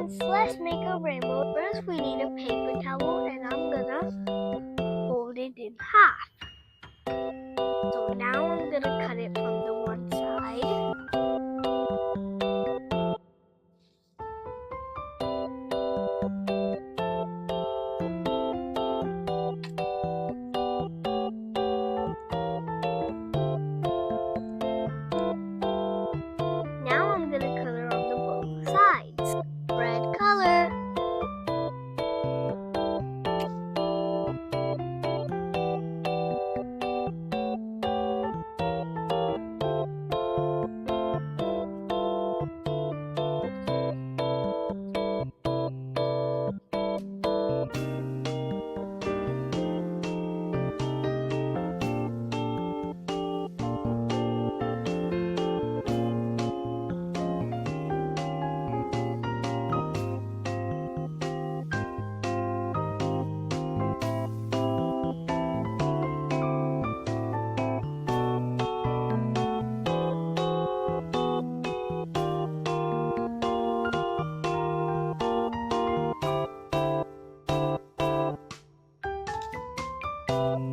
friends, let's make a rainbow. First we need a paper towel and I'm gonna fold it in half. So now I'm gonna cut it from the one side. Now I'm gonna color on the both sides. Red color.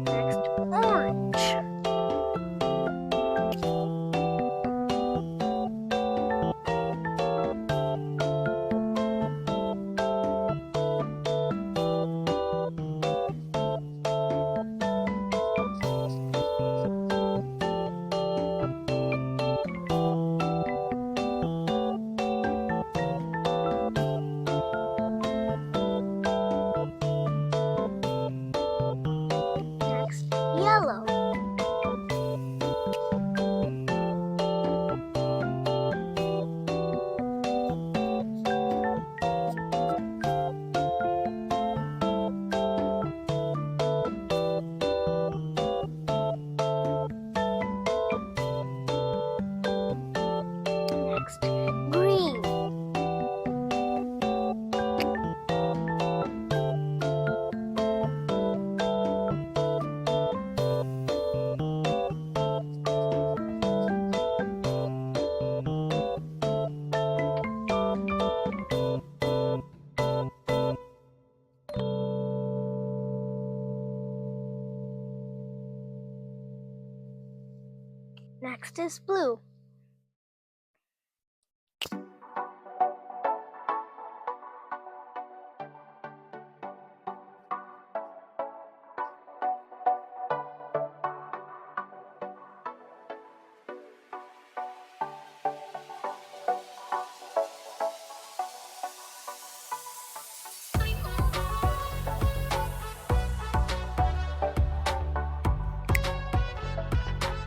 Next, orange. Next, yellow. Next, green. Next is blue.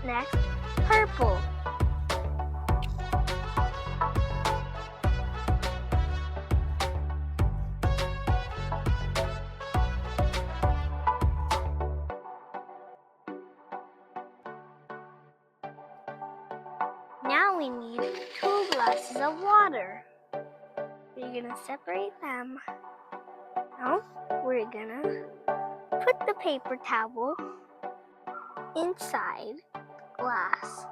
Next, purple. Now we need 2 glasses of water. We're gonna separate them. Now we're gonna put the paper towel inside the glass.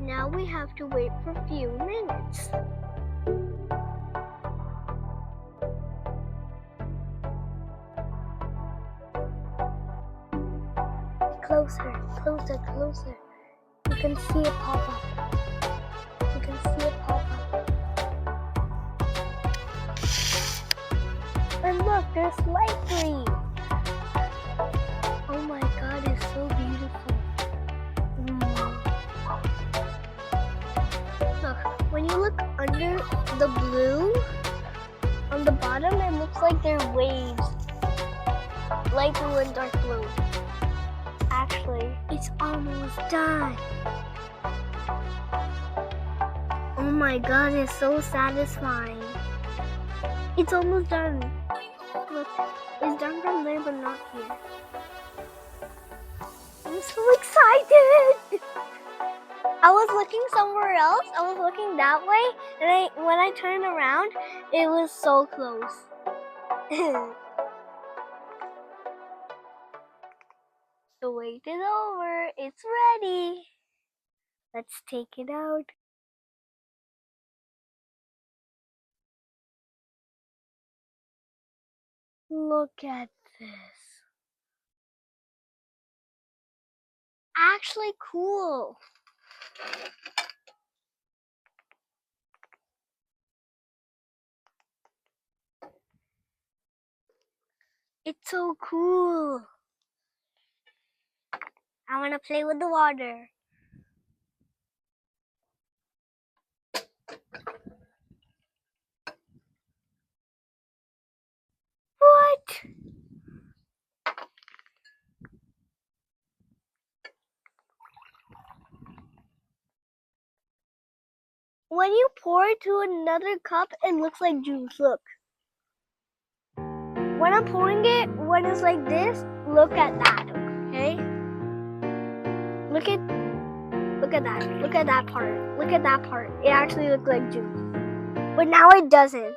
Now we have to wait for a few minutes. Closer, closer, closer. You can see it pop up. You can see it pop up. And look, there's light green. Oh my god, it's so beautiful. Look, when you look under the blue, on the bottom, it looks like there are waves. Light blue and dark blue. Actually, it's almost done. Oh my god, it's so satisfying. It's almost done. Look, it's done from there but not here. I'm so excited! I was looking somewhere else. I was looking that way, and when I turned around, it was so close. The wait is over. It's ready. Let's take it out. Look at this. Actually cool. It's so cool. I want to play with the water. What? When you pour it to another cup, it looks like juice. Look. When I'm pouring it, when it's like this, look at that, okay? Look at that. Look at that part. Look at that part. It actually looked like juice. But now it doesn't.